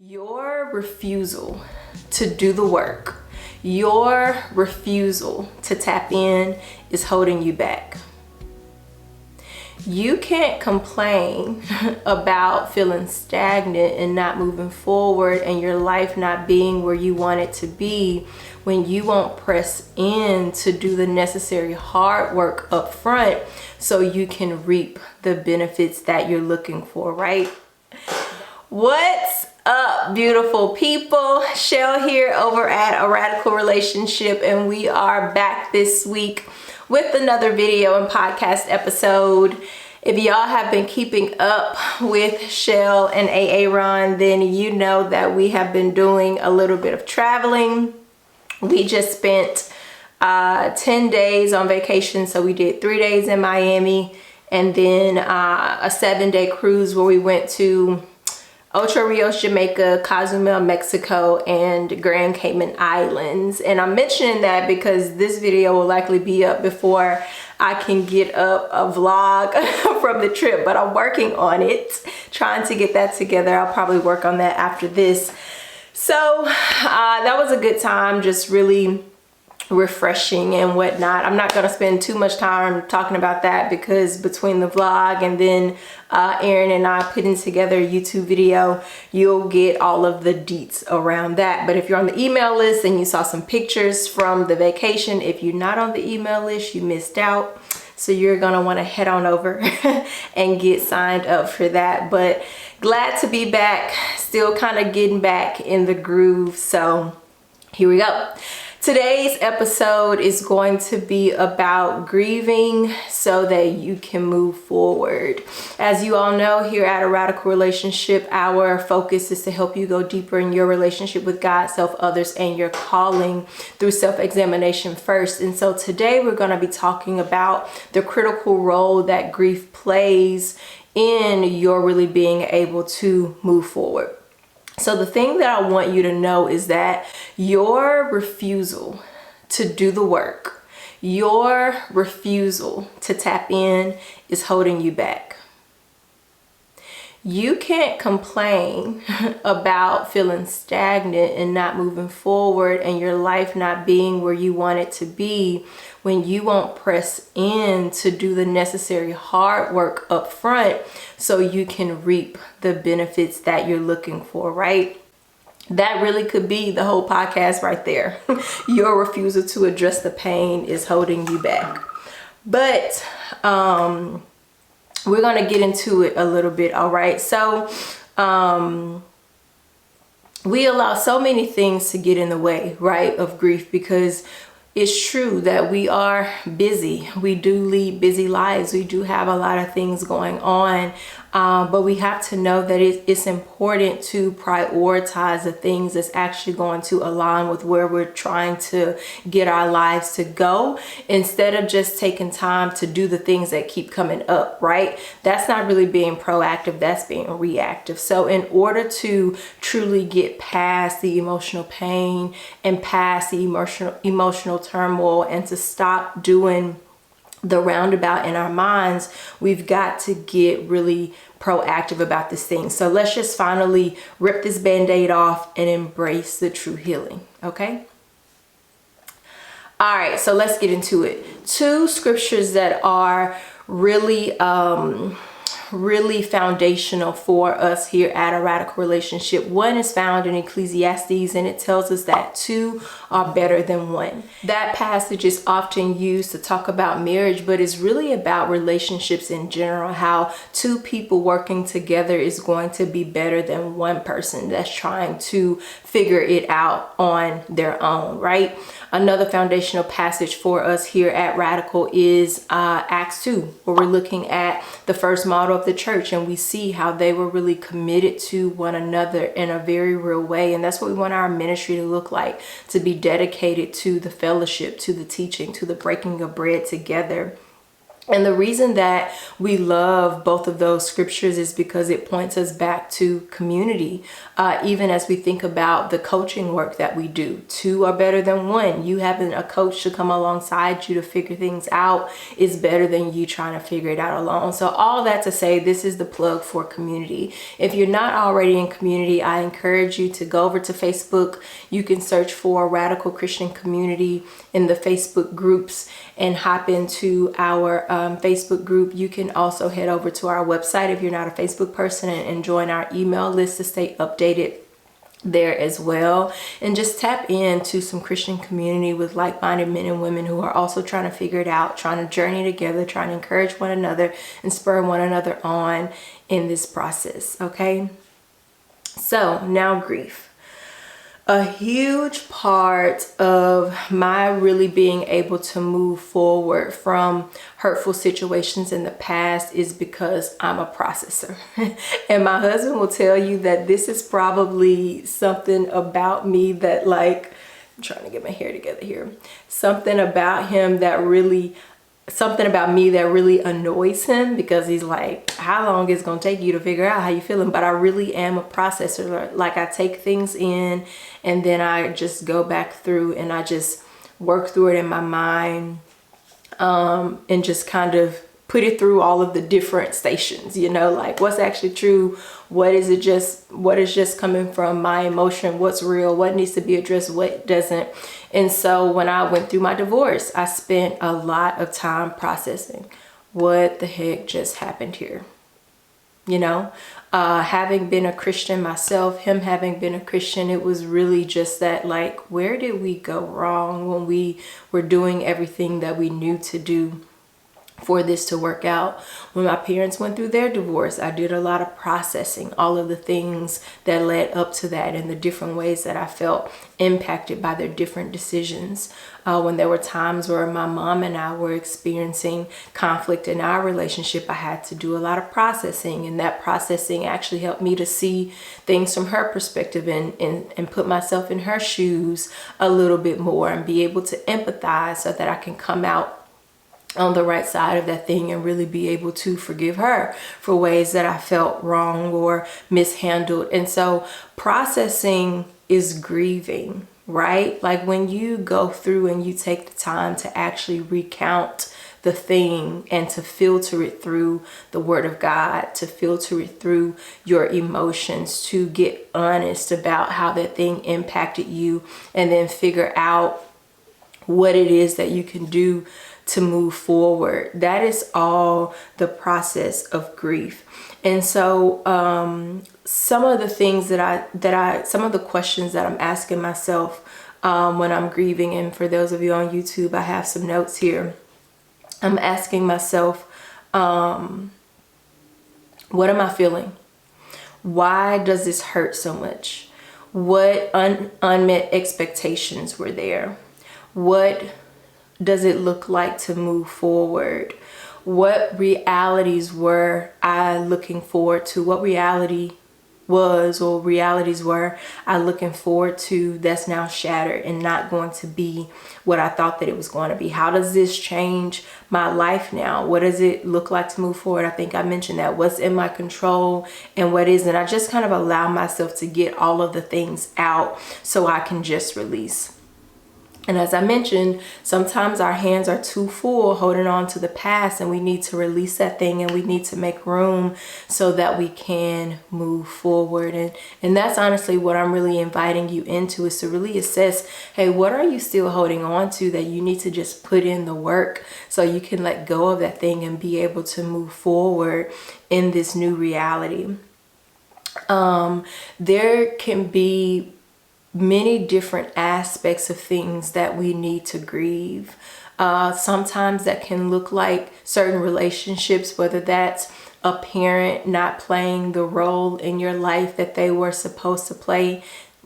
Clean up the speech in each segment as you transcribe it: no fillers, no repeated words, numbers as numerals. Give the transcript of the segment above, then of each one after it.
Your refusal to do the work, your refusal to tap in is holding you back. You can't complain about feeling stagnant and not moving forward and your life not being where you want it to be when you won't press in to do the necessary hard work up front so you can reap the benefits that you're looking for, right? What's up, beautiful people? Shell here over at A Radical Relationship, and we are back this week with another video and podcast episode. If y'all have been keeping up with Shell and Aaron, then you know that we have been doing a little bit of traveling. We just spent 10 days on vacation, so we did 3 days in Miami and then a 7-day cruise where we went to Ocho Rios, Jamaica, Cozumel, Mexico, and Grand Cayman Islands. And I'm mentioning that because this video will likely be up before I can get up a vlog from the trip, but I'm working on it, trying to get that together. I'll probably work on that after this. So that was a good time, just really refreshing and whatnot. I'm not going to spend too much time talking about that because between the vlog and then Aaron and I putting together a YouTube video, you'll get all of the deets around that. But if you're on the email list and you saw some pictures from the vacation, if you're not on the email list, you missed out. So you're going to want to head on over and get signed up for that. But glad to be back, still kind of getting back in the groove. So here we go. Today's episode is going to be about grieving so that you can move forward. As you all know, here at A Radical Relationship, our focus is to help you go deeper in your relationship with God, self, others, and your calling through self-examination first. And so today we're going to be talking about the critical role that grief plays in your really being able to move forward. So the thing that I want you to know is that your refusal to do the work, your refusal to tap in is holding you back. You can't complain about feeling stagnant and not moving forward and your life not being where you want it to be when you won't press in to do the necessary hard work up front so you can reap the benefits that you're looking for, right? That really could be the whole podcast right there. Your refusal to address the pain is holding you back. But we're going to get into it a little bit, all right? So we allow so many things to get in the way, right, of grief, because it's true that we are busy. We do lead busy lives. We do have a lot of things going on. But we have to know that it's important to prioritize the things that's actually going to align with where we're trying to get our lives to go, instead of just taking time to do the things that keep coming up, right? That's not really being proactive, that's being reactive. So in order to truly get past the emotional pain and past the emotional turmoil and to stop doing the roundabout in our minds, we've got to get really proactive about this thing. So let's just finally rip this band-aid off and embrace the true healing, okay? All right, so let's get into it. 2 scriptures that are really foundational for us here at A Radical Relationship. One is found in Ecclesiastes, and it tells us that 2 are better than 1. That passage is often used to talk about marriage, but it's really about relationships in general, how 2 people working together is going to be better than 1 person that's trying to figure it out on their own, right? Another foundational passage for us here at Radical is Acts 2, where we're looking at the first model of the church, and we see how they were really committed to one another in a very real way. And that's what we want our ministry to look like, to be dedicated to the fellowship, to the teaching, to the breaking of bread together. And the reason that we love both of those scriptures is because it points us back to community. Even as we think about the coaching work that we do, two are better than one. You having a coach to come alongside you to figure things out is better than you trying to figure it out alone. So all that to say, this is the plug for community. If you're not already in community, I encourage you to go over to Facebook. You can search for Radical Christian Community in the Facebook groups and hop into our Facebook group. You can also head over to our website if you're not a Facebook person and join our email list to stay updated there as well, and just tap into some Christian community with like-minded men and women who are also trying to figure it out, trying to journey together, trying to encourage one another and spur one another on in this process. Okay, so now grief. A huge part of my really being able to move forward from hurtful situations in the past is because I'm a processor. And my husband will tell you that this is probably something about me that, like, I'm trying to get my hair together here. Something about me that really annoys him, because he's like, how long is it gonna take you to figure out how you feeling? But I really am a processor. Like, I take things in and then I just go back through and I just work through it in my mind, and just kind of put it through all of the different stations, you know, like what's actually true, what is just coming from my emotion, what's real, what needs to be addressed, what doesn't. And so when I went through my divorce, I spent a lot of time processing what the heck just happened here. You know, having been a Christian myself, him having been a Christian, it was really just that, like, where did we go wrong when we were doing everything that we knew to do for this to work out? When my parents went through their divorce, I did a lot of processing, all of the things that led up to that and the different ways that I felt impacted by their different decisions. When there were times where my mom and I were experiencing conflict in our relationship, I had to do a lot of processing, and that processing actually helped me to see things from her perspective and put myself in her shoes a little bit more and be able to empathize so that I can come out on the right side of that thing and really be able to forgive her for ways that I felt wrong or mishandled. And so processing is grieving, right? Like when you go through and you take the time to actually recount the thing and to filter it through the Word of God, to filter it through your emotions, to get honest about how that thing impacted you, and then figure out what it is that you can do to move forward. That is all the process of grief. And so some of the things some of the questions that I'm asking myself when I'm grieving, and for those of you on YouTube, I have some notes here. I'm asking myself, what am I feeling? Why does this hurt so much? What unmet expectations were there? What does it look like to move forward? What realities were I looking forward to? What reality was, or realities were I looking forward to, that's now shattered and not going to be what I thought that it was going to be? How does this change my life now? What does it look like to move forward? I think I mentioned that. What's in my control and what isn't? I just kind of allow myself to get all of the things out so I can just release. And as I mentioned, sometimes our hands are too full holding on to the past, and we need to release that thing, and we need to make room so that we can move forward. And that's honestly what I'm really inviting you into, is to really assess, hey, what are you still holding on to that you need to just put in the work so you can let go of that thing and be able to move forward in this new reality. There can be many different aspects of things that we need to grieve. Sometimes that can look like certain relationships, whether that's a parent not playing the role in your life that they were supposed to play,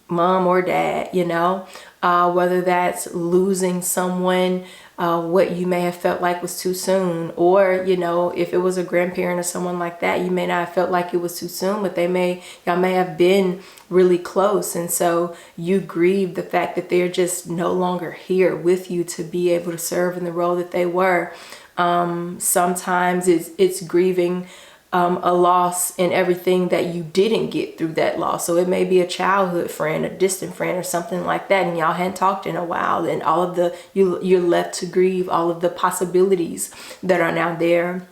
mom or dad, you know, whether that's losing someone, what you may have felt like was too soon, or, you know, if it was a grandparent or someone like that, you may not have felt like it was too soon, but y'all may have been really close. And so you grieve the fact that they're just no longer here with you to be able to serve in the role that they were. Sometimes it's grieving a loss in everything that you didn't get through that loss. So it may be a childhood friend, a distant friend, or something like that, and y'all hadn't talked in a while, and all of the you're left to grieve all of the possibilities that are now there.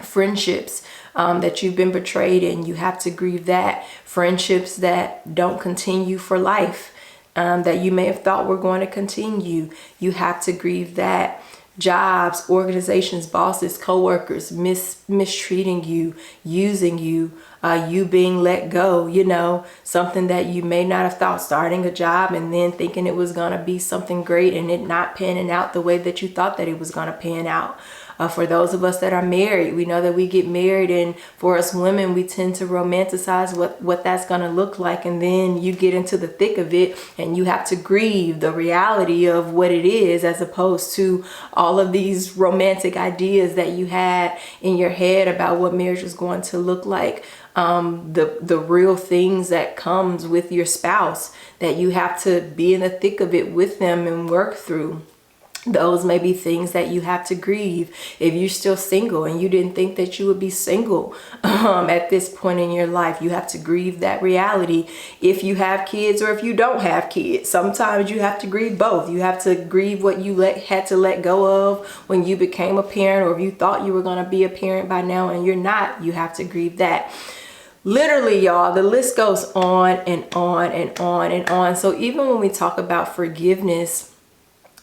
Friendships that you've been betrayed in, you have to grieve that. Friendships that don't continue for life, that you may have thought were going to continue, you have to grieve that. Jobs, organizations, bosses, co-workers mistreating you, using you, you being let go, something that you may not have thought, starting a job and then thinking it was going to be something great and it not panning out the way that you thought that it was going to pan out. For those of us that are married, we know that we get married, and for us women, we tend to romanticize what that's going to look like. And then you get into the thick of it and you have to grieve the reality of what it is, as opposed to all of these romantic ideas that you had in your head about what marriage is going to look like. The real things that comes with your spouse, that you have to be in the thick of it with them and work through. Those may be things that you have to grieve. If you're still single and you didn't think that you would be single at this point in your life, you have to grieve that reality. If you have kids or if you don't have kids, sometimes you have to grieve both. You have to grieve what you had to let go of when you became a parent, or if you thought you were going to be a parent by now and you're not, you have to grieve that. Literally, y'all, the list goes on and on and on and on. So even when we talk about forgiveness,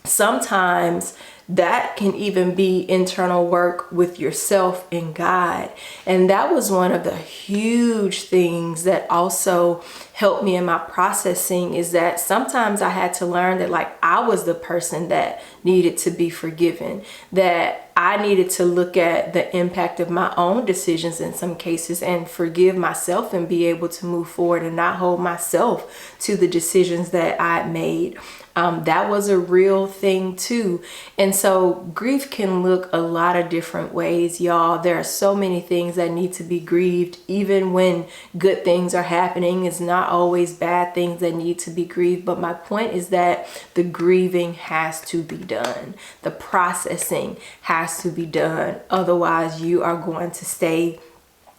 sometimes that can even be internal work with yourself and God. And that was one of the huge things that also helped me in my processing, is that sometimes I had to learn that I was the person that needed to be forgiven, that I needed to look at the impact of my own decisions in some cases and forgive myself and be able to move forward and not hold myself to the decisions that I made. That was a real thing too. And so grief can look a lot of different ways, y'all. There are so many things that need to be grieved. Even when good things are happening, it's not always bad things that need to be grieved. But my point is that the grieving has to be done. The processing has to be done. Otherwise, you are going to stay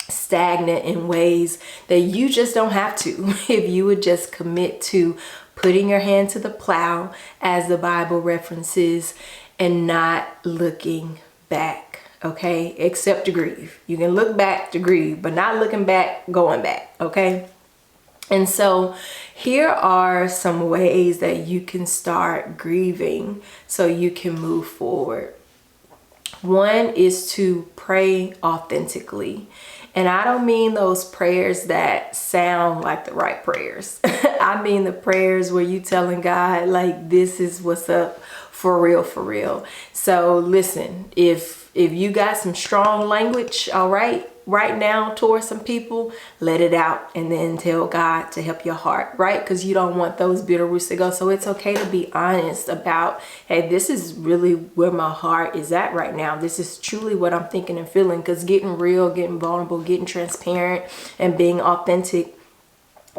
stagnant in ways that you just don't have to if you would just commit to putting your hand to the plow, as the Bible references, and not looking back. Okay, except to grieve. You can look back to grieve, but not looking back, going back. Okay. And so here are some ways that you can start grieving so you can move forward. One is to pray authentically. And I don't mean those prayers that sound like the right prayers. I mean the prayers where you telling God, this is what's up, for real, for real. So listen, if you got some strong language, all right now towards some people, let it out and then tell God to help your heart, right? Because you don't want those bitter roots to go. So it's okay to be honest about, hey, this is really where my heart is at right now. This is truly what I'm thinking and feeling. Because getting real, getting vulnerable, getting transparent, and being authentic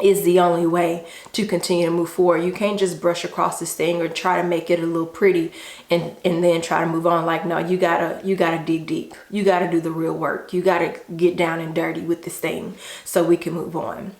is the only way to continue to move forward. You can't just brush across this thing or try to make it a little pretty and then try to move on. No, you gotta dig deep. You gotta do the real work. You gotta get down and dirty with this thing so we can move on.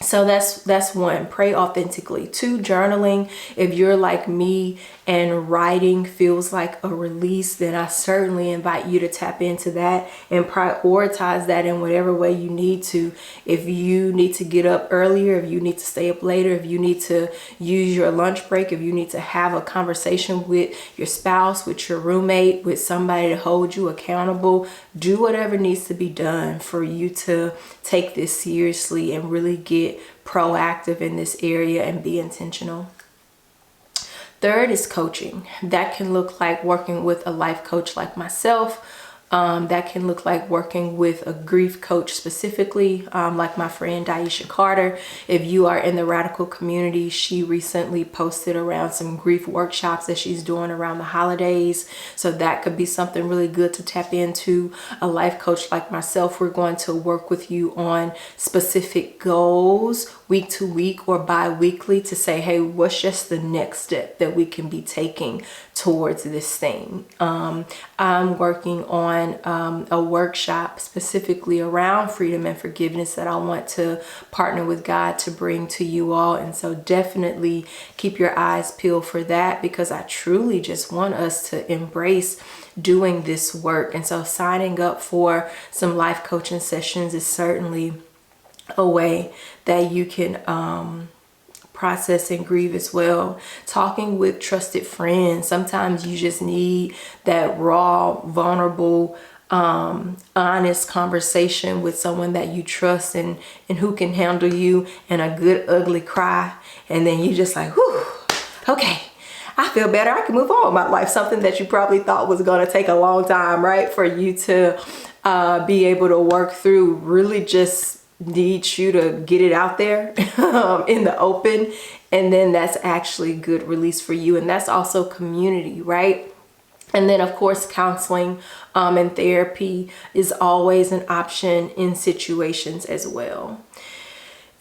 So that's one, pray authentically. Two, journaling. If you're like me and writing feels like a release, then I certainly invite you to tap into that and prioritize that in whatever way you need to. If you need to get up earlier, if you need to stay up later, if you need to use your lunch break, if you need to have a conversation with your spouse, with your roommate, with somebody to hold you accountable, do whatever needs to be done for you to take this seriously and really get proactive in this area and be intentional. Third is coaching. That can look like working with a life coach like myself. That can look like working with a grief coach specifically, like my friend Daisha Carter. If you are in the radical community, she recently posted around some grief workshops that she's doing around the holidays. So that could be something really good to tap into. A life coach like myself, we're going to work with you on specific goals week to week or bi-weekly to say, hey, what's just the next step that we can be taking towards this thing. I'm working on a workshop specifically around freedom and forgiveness that I want to partner with God to bring to you all. And so definitely keep your eyes peeled for that, because I truly just want us to embrace doing this work. And so signing up for some life coaching sessions is certainly a way that you can process and grieve as well. Talking with trusted friends. Sometimes you just need that raw, vulnerable, honest conversation with someone that you trust and who can handle you in a good ugly cry. And then you just like, whew, okay, I feel better. I can move on with my life. Something that you probably thought was going to take a long time, right? For you to be able to work through, really just needs you to get it out there in the open. And then that's actually good release for you. And that's also community, right? And then of course, counseling and therapy is always an option in situations as well.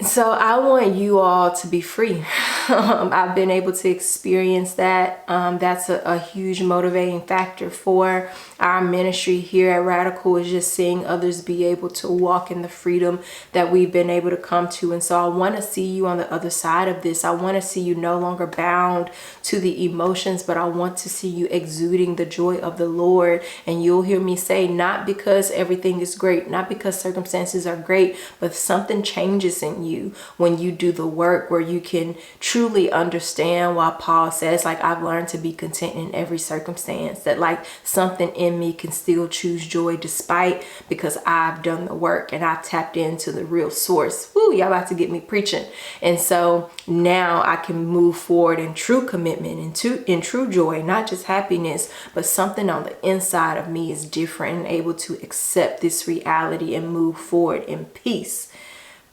So I want you all to be free. I've been able to experience that. That's a huge motivating factor for our ministry here at Radical, is just seeing others be able to walk in the freedom that we've been able to come to. And so I want to see you on the other side of this. I want to see you no longer bound to the emotions, but I want to see you exuding the joy of the Lord. And you'll hear me say, not because everything is great, not because circumstances are great, but something changes in you when you do the work, where you can truly understand why Paul says, like, I've learned to be content in every circumstance, that like something in me can still choose joy despite, because I've done the work and I've tapped into the real source. Woo, y'all about to get me preaching. And so now I can move forward in true commitment, in true joy, not just happiness, but something on the inside of me is different, and able to accept this reality and move forward in peace.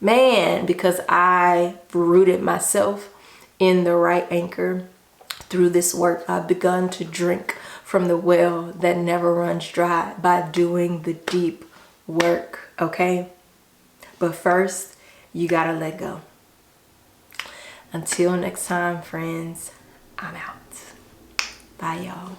Man, because I rooted myself in the right anchor through this work. I've begun to drink from the well that never runs dry by doing the deep work, okay? But first, you gotta let go. Until next time, friends, I'm out. Bye, y'all.